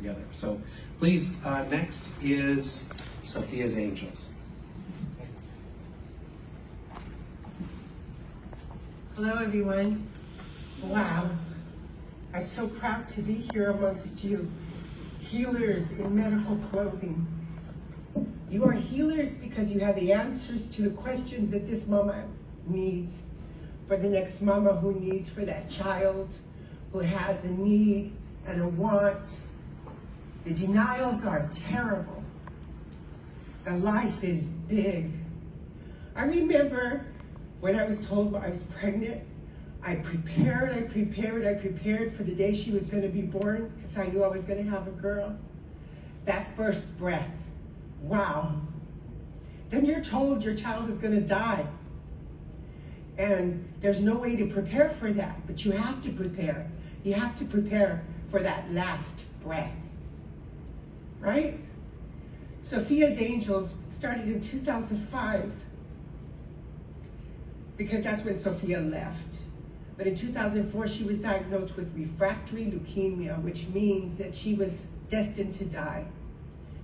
together. So please, next is Sophia's Angels. Hello, everyone. Wow. I'm so proud to be here amongst you, healers in medical clothing. You are healers because you have the answers to the questions that this mama needs, for the next mama who needs, for that child who has a need and a want. The denials are terrible. The life is big. I remember when I was told I was pregnant, I prepared for the day she was going to be born, because I knew I was going to have a girl. That first breath, wow. Then you're told your child is going to die. And there's no way to prepare for that, but you have to prepare. You have to prepare for that last breath, right? Sophia's Angels started in 2005, because that's when Sophia left. But in 2004, she was diagnosed with refractory leukemia, which means that she was destined to die.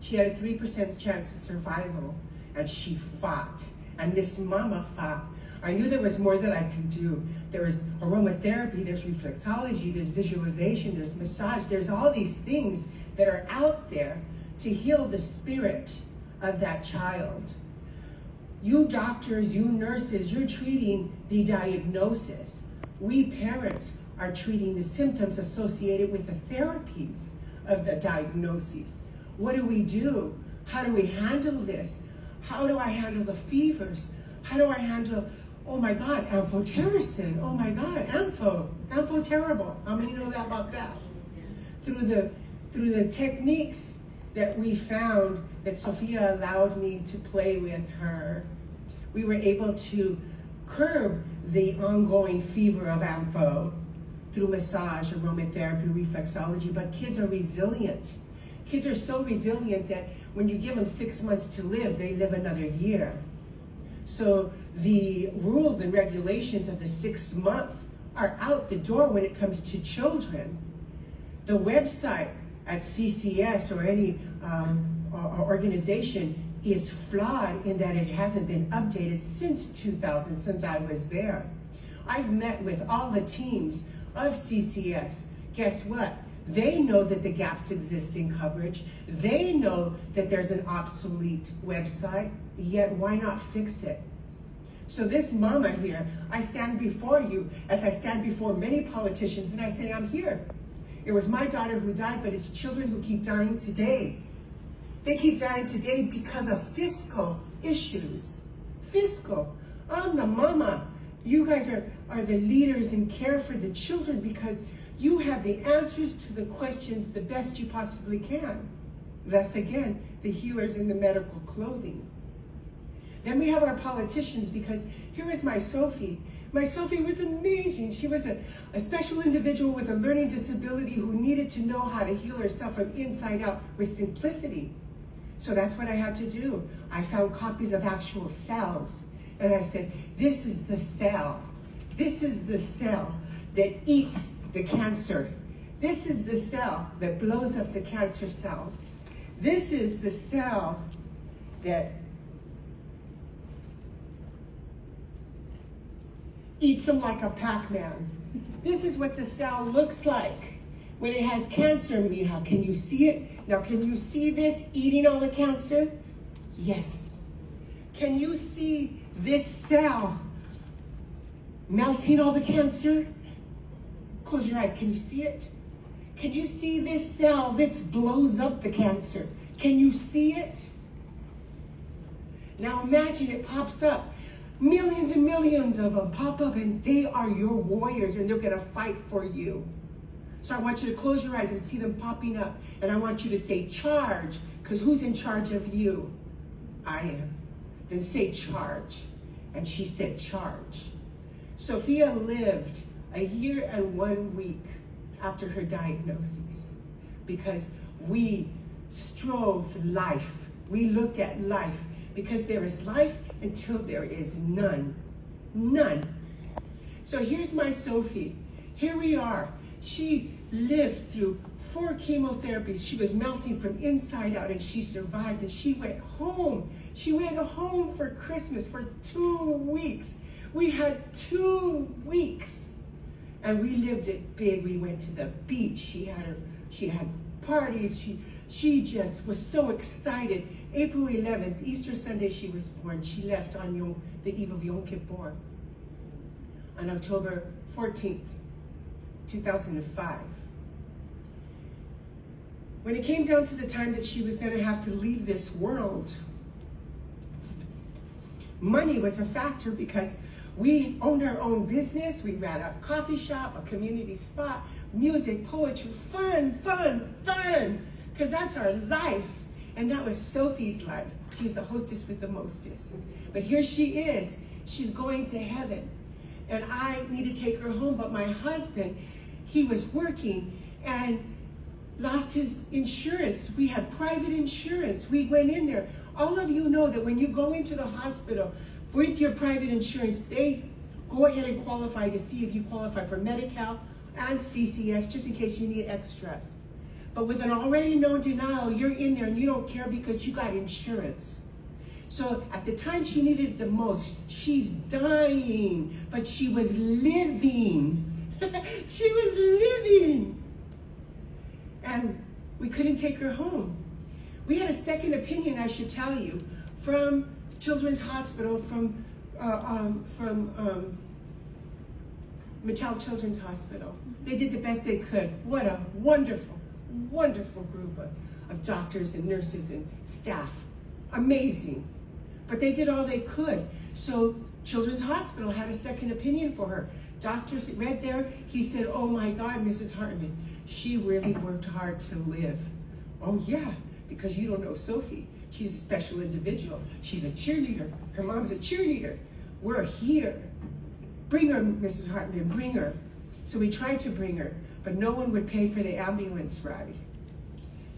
She had a 3% chance of survival, and she fought. And this mama fought. I knew there was more that I could do. There was aromatherapy, there's reflexology, there's visualization, there's massage, there's all these things that are out there to heal the spirit of that child. You doctors, you nurses, you're treating the diagnosis. We parents are treating the symptoms associated with the therapies of the diagnoses. What do we do? How do we handle this? How do I handle the fevers? How do I handle, oh my God, amphotericin, oh my God, ampho terrible. How many know that about that? Through the techniques that we found that Sophia allowed me to play with her, we were able to curb the ongoing fever of ampho through massage, aromatherapy, reflexology. But kids are resilient. Kids are so resilient that when you give them 6 months to live, they live another year. So the rules and regulations of the 6 month are out the door when it comes to children. The website at CCS or any organization is flawed in that it hasn't been updated since 2000, since I was there. I've met with all the teams of CCS. Guess what? They know that the gaps exist in coverage. They know that there's an obsolete website, yet why not fix it? So this mama here, I stand before you as I stand before many politicians, and I say, I'm here. It was my daughter who died, but it's children who keep dying today. They keep dying today because of fiscal issues. Fiscal. I'm the mama. You guys are the leaders in care for the children because you have the answers to the questions the best you possibly can. Thus again, the healers in the medical clothing. Then we have our politicians, because here is my Sophie. My Sophie was amazing. She was a special individual with a learning disability who needed to know how to heal herself from inside out with simplicity. So that's what I had to do. I found copies of actual cells. And I said, this is the cell. This is the cell that eats the cancer. This is the cell that blows up the cancer cells. This is the cell that eats them like a Pac-Man. This is what the cell looks like when it has cancer. Mija, can you see it? Now, can you see this eating all the cancer? Yes. Can you see this cell melting all the cancer? Close your eyes. Can you see it? Can you see this cell that blows up the cancer? Can you see it? Now imagine it pops up. Millions and millions of them pop up, and they are your warriors, and they're going to fight for you. So I want you to close your eyes and see them popping up. And I want you to say, charge, because who's in charge of you? I am. Then say, charge. And she said, charge. Sophia lived a year and 1 week after her diagnosis because we strove life. We looked at life because there is life until there is none. None. So here's my Sophie. Here we are. She lived through 4 chemotherapies. She was melting from inside out, and she survived, and she went home. She went home for Christmas for 2 weeks. We had 2 weeks, and we lived it big. We went to the beach. She had parties. She just was so excited. April 11th, Easter Sunday, she was born. She left on the eve of Yom Kippur. On October 14th, 2005. When it came down to the time that she was going to have to leave this world, money was a factor because we owned our own business. We ran a coffee shop, a community spot, music, poetry, fun, because that's our life. And that was Sophie's life. She was the hostess with the mostest. But here she is. She's going to heaven. And I need to take her home, but my husband, he was working and lost his insurance. We had private insurance. We went in there. All of you know that when you go into the hospital with your private insurance, they go ahead and qualify to see if you qualify for Medi-Cal and CCS, just in case you need extras. But with an already known denial, you're in there and you don't care because you got insurance. So at the time she needed it the most, she's dying, but she was living. She was living. And we couldn't take her home. We had a second opinion, I should tell you, from Children's Hospital, from Mattel Children's Hospital. They did the best they could. What a wonderful, wonderful group of doctors and nurses and staff. Amazing. But they did all they could. So Children's Hospital had a second opinion for her. Doctors read there, he said, oh my God, Mrs. Hartman, she really worked hard to live. Oh yeah, because you don't know Sophie. She's a special individual. She's a cheerleader. Her mom's a cheerleader. We're here. Bring her, Mrs. Hartman, bring her. So we tried to bring her, but no one would pay for the ambulance ride.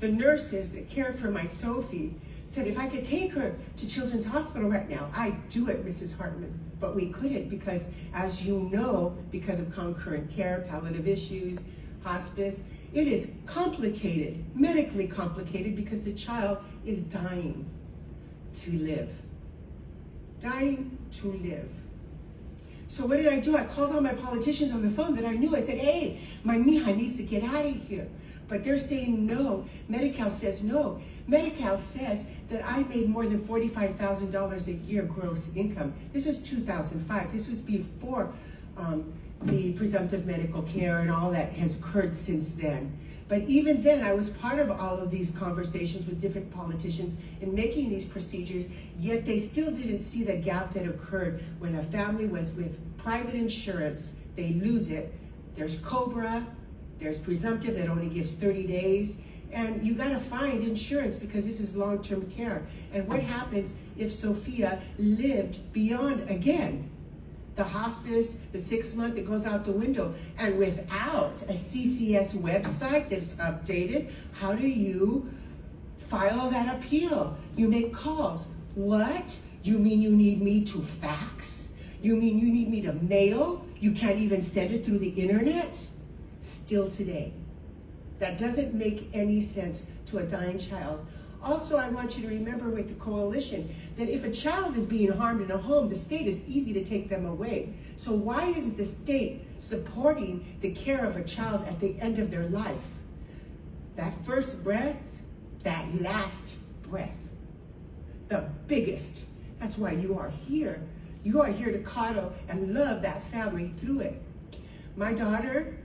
The nurses that cared for my Sophie said, if I could take her to Children's Hospital right now, I'd do it, Mrs. Hartman. But we couldn't because, as you know, because of concurrent care, palliative issues, hospice, it is complicated, medically complicated, because the child is dying to live. Dying to live. So what did I do? I called all my politicians on the phone that I knew. I said, hey, my mija needs to get out of here. But they're saying no. Medi-Cal says no. Medi-Cal says that I made more than $45,000 a year gross income. This was 2005. This was before the presumptive medical care and all that has occurred since then. But even then, I was part of all of these conversations with different politicians in making these procedures, yet they still didn't see the gap that occurred when a family was with private insurance. They lose it. There's COBRA, there's presumptive that only gives 30 days, and you gotta find insurance because this is long-term care. And what happens if Sophia lived beyond, again, the hospice, the 6 month, it goes out the window. And without a CCS website that's updated, how do you file that appeal? You make calls. What? You mean you need me to fax? You mean you need me to mail? You can't even send it through the internet? Still today. That doesn't make any sense to a dying child. Also, I want you to remember with the coalition that if a child is being harmed in a home, the state is easy to take them away. So why isn't the state supporting the care of a child at the end of their life? That first breath, that last breath, the biggest. That's why you are here. You are here to coddle and love that family through it. My daughter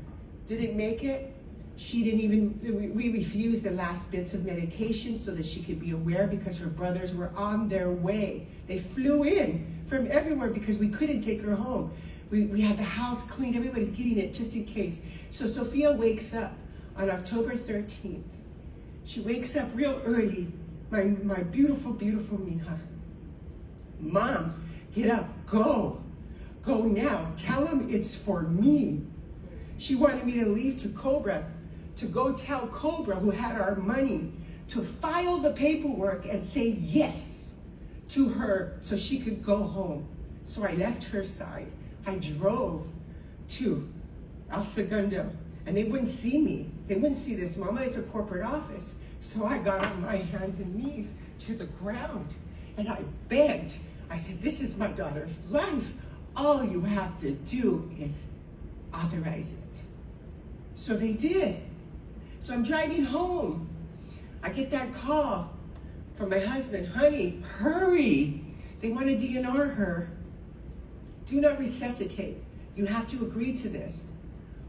didn't make it. She didn't even, we refused the last bits of medication so that she could be aware because her brothers were on their way. They flew in from everywhere because we couldn't take her home. We had the house clean, everybody's getting it just in case. So Sophia wakes up on October 13th. She wakes up real early, my beautiful, beautiful mija. Mom, get up, go. Go now, tell them it's for me. She wanted me to leave to Cobra, to go tell Cobra, who had our money, to file the paperwork and say yes to her so she could go home. So I left her side. I drove to El Segundo, And they wouldn't see me. They wouldn't see this, Mama, it's a corporate office. So I got on my hands and knees to the ground and I begged. I said, this is my daughter's life. All you have to do is authorize it. So they did. So I'm driving home. I get that call from my husband, honey, hurry. They want to DNR her. Do not resuscitate. You have to agree to this.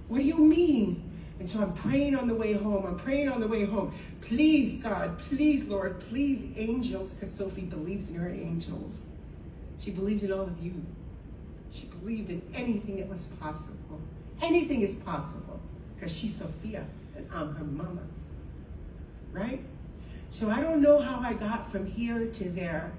What do you mean? And so I'm praying on the way home. I'm praying on the way home. Please, God, please, Lord, please, angels, because Sophie believes in her angels. She believed in all of you. She believed in anything that was possible. Anything is possible because she's Sophia and I'm her mama, right? So I don't know how I got from here to there,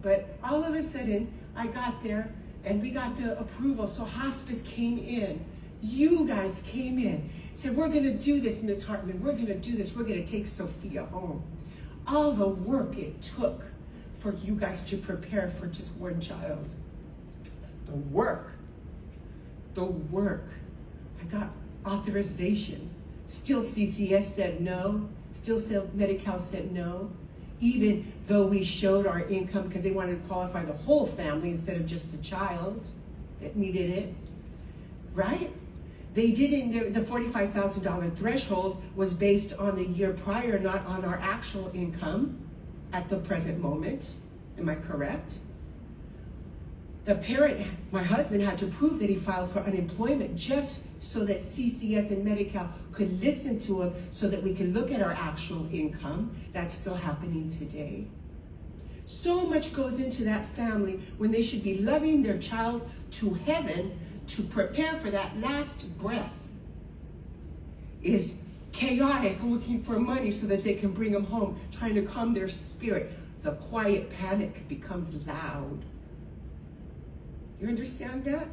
but all of a sudden I got there and we got the approval. So hospice came in. You guys came in, said, we're gonna do this, Miss Hartman. We're gonna do this. We're gonna take Sophia home. All the work it took for you guys to prepare for just one child. The work. I got authorization. Still CCS said no. Still Medi-Cal said no. Even though we showed our income because they wanted to qualify the whole family instead of just the child that needed it, right? They didn't, the $45,000 threshold was based on the year prior, not on our actual income at the present moment. Am I correct? The parent, my husband, had to prove that he filed for unemployment just so that CCS and Medi-Cal could listen to him so that we can look at our actual income. That's still happening today. So much goes into that family when they should be loving their child to heaven to prepare for that last breath is chaotic, looking for money so that they can bring them home, trying to calm their spirit. The quiet panic becomes loud. You understand that?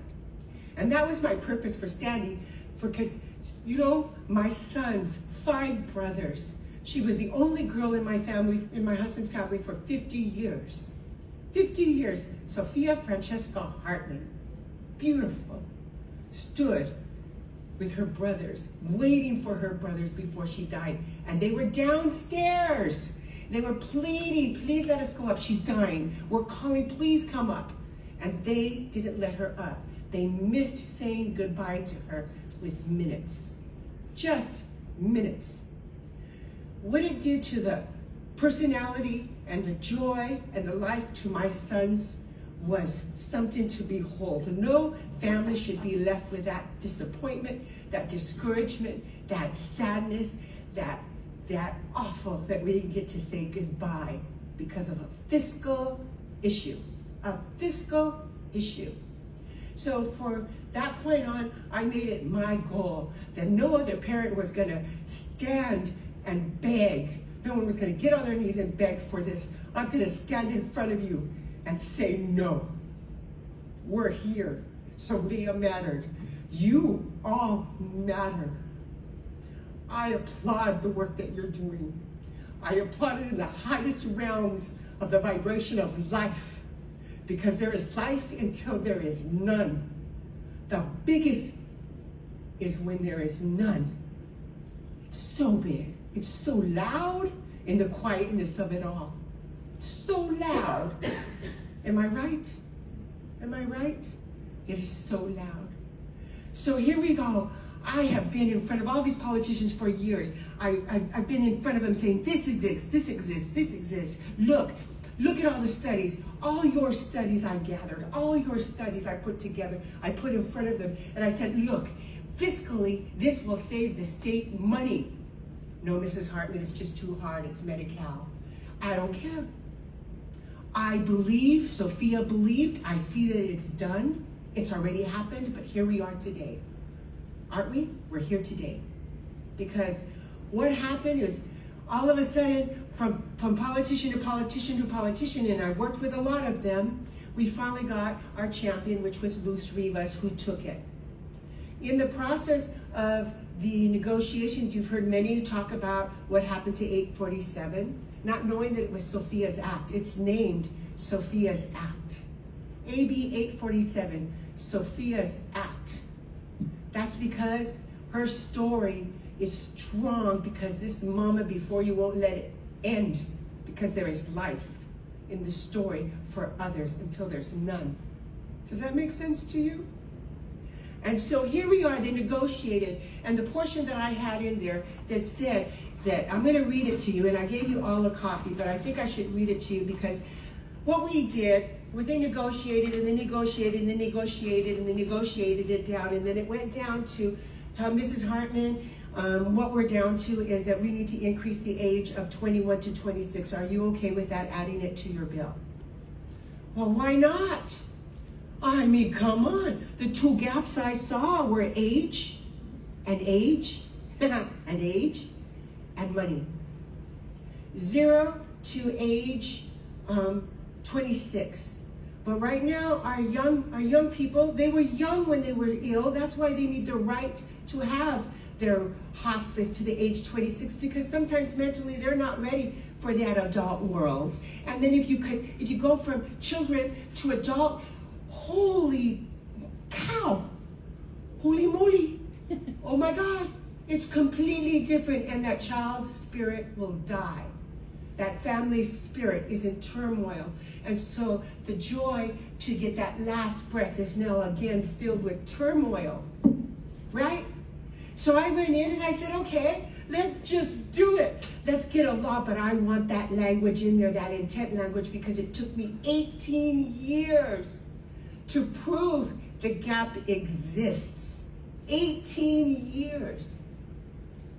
And that was my purpose for standing, because, you know, my sons, 5 brothers. She was the only girl in my family, in my husband's family, for 50 years. 50 years. Sophia Francesca Hartman, beautiful, stood with her brothers, waiting for her brothers before she died. And they were downstairs. They were pleading, please let us go up. She's dying. We're calling, please come up. And they didn't let her up. They missed saying goodbye to her with minutes. Just minutes. What it did to the personality and the joy and the life to my sons was something to behold. No family should be left with that disappointment, that discouragement, that sadness, that awful that we didn't get to say goodbye because of a fiscal issue. A fiscal issue. So from that point on, I made it my goal that no other parent was going to stand and beg. No one was going to get on their knees and beg for this. I'm going to stand in front of you and say no. We're here. Sophia mattered. You all matter. I applaud the work that you're doing. I applaud it in the highest realms of the vibration of life. Because there is life until there is none. The biggest is when there is none. It's so big. It's so loud in the quietness of it all. It's so loud. Am I right? Am I right? It is so loud. So here we go. I have been in front of all these politicians for years. I've been in front of them saying, this exists, this exists, this exists. Look at all the studies, all your studies I gathered, all your studies I put together, I put in front of them, and I said, look, fiscally, this will save the state money. No, Mrs. Hartman, it's just too hard, it's Medi-Cal. I don't care. I believe, Sophia believed, I see that it's done, it's already happened, but here we are today. Aren't we? We're here today. Because what happened is, all of a sudden, from politician to politician to politician, and I worked with a lot of them, we finally got our champion, which was Luz Rivas, who took it. In the process of the negotiations, you've heard many talk about what happened to 847, not knowing that it was Sophia's Act. It's named Sophia's Act. AB 847, Sophia's Act. That's because Her story is strong because this mama before you won't let it end, because there is life in the story for others until there's none. Does that make sense to you? And so here we are, they negotiated, and the portion that I had in there that said that, I'm going to read it to you, and I gave you all a copy, but I think I should read it to you because what we did was they negotiated and they negotiated and they negotiated and they negotiated it down, and then it went down to Mrs. Hartman, what we're down to is that we need to increase the age of 21 to 26. Are you okay with that, adding it to your bill? Well, why not? I mean, come on. The two gaps I saw were age, and money. 0 to age 26. But right now, our young people, they were young when they were ill. That's why they need the right to have their hospice to the age 26, because sometimes mentally they're not ready for that adult world. And then if you go from children to adult, holy cow, holy moly, oh my God, it's completely different, and that child's spirit will die. That family spirit is in turmoil. And so the joy to get that last breath is now again filled with turmoil, right? So I went in and I said, okay, let's just do it. Let's get a law, but I want that language in there, that intent language, because it took me 18 years to prove the gap exists. 18 years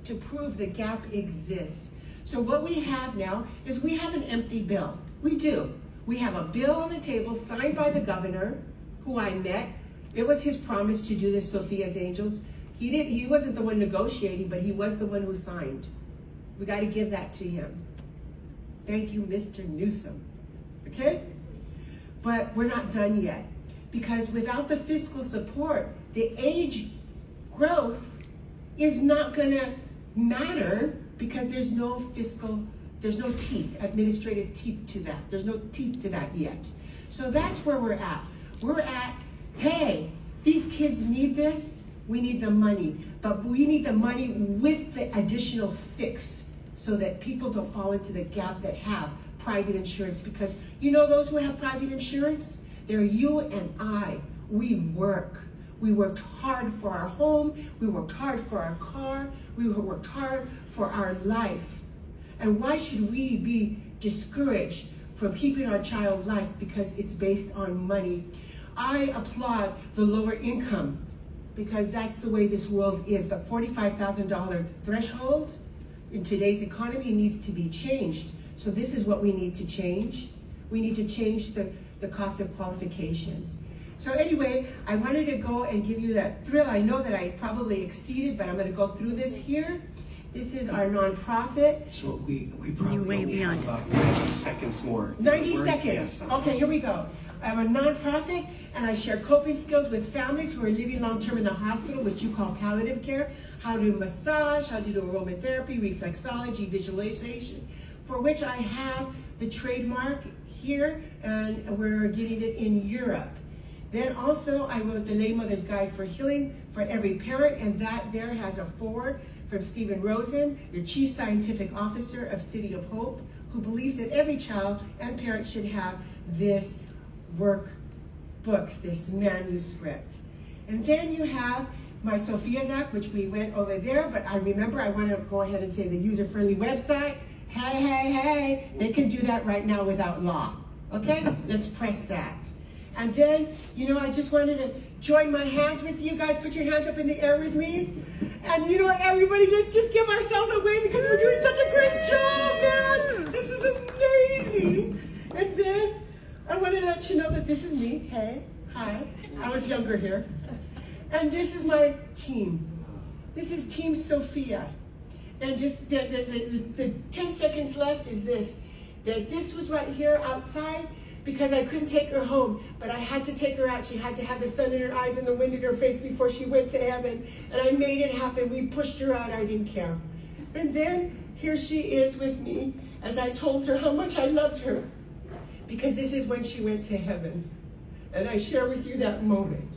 to prove the gap exists. So what we have now is we have an empty bill. We do. We have a bill on the table signed by the governor, who I met. It was his promise to do this, Sophia's Angels. He wasn't the one negotiating, but he was the one who signed. We got to give that to him. Thank you, Mr. Newsom. Okay? But we're not done yet, because without the fiscal support, the age growth is not going to matter, because there's no teeth, administrative teeth to that. There's no teeth to that yet. So that's where we're at. We're at, hey, these kids need this. We need the money, but we need the money with the additional fix so that people don't fall into the gap that have private insurance. Because you know those who have private insurance? They're you and I. We work. We worked hard for our home. We worked hard for our car. We worked hard for our life. And why should we be discouraged from keeping our child life because it's based on money? I applaud the lower income, because that's the way this world is. But $45,000 threshold in today's economy needs to be changed. So this is what we need to change. We need to change the cost of qualifications. So anyway, I wanted to go and give you that thrill. I know that I probably exceeded, but I'm going to go through this here. This is our nonprofit. So we probably have about 90 seconds more. 90 seconds. Yes. Okay, here we go. I have a nonprofit, and I share coping skills with families who are living long-term in the hospital, which you call palliative care, how to massage, how to do aromatherapy, reflexology, visualization, for which I have the trademark here, and we're getting it in Europe. Then also, I wrote the Lay Mother's Guide for Healing for Every Parent, and that there has a foreword from Stephen Rosen, the Chief Scientific Officer of City of Hope, who believes that every child and parent should have this workbook, this manuscript. And then you have my Sophia's Act, which we went over there, but I remember I want to go ahead and say the user-friendly website. Hey, they can do that right now without law. Okay, let's press that. And then, you know, I just wanted to join my hands with you guys. Put your hands up in the air with me. And you know, everybody, let's just give ourselves a wave, because we're doing such a great job, man. This is amazing. And then I want to let you know that this is me. Hey, hi. I was younger here. And this is my team. This is Team Sophia. And just the 10 seconds left is this, that this was right here outside, because I couldn't take her home, but I had to take her out. She had to have the sun in her eyes and the wind in her face before she went to heaven. And I made it happen. We pushed her out. I didn't care. And then here she is with me as I told her how much I loved her, because this is when she went to heaven. And I share with you that moment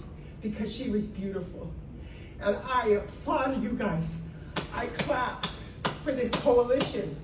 because she was beautiful. And I applaud you guys. I clap for this coalition.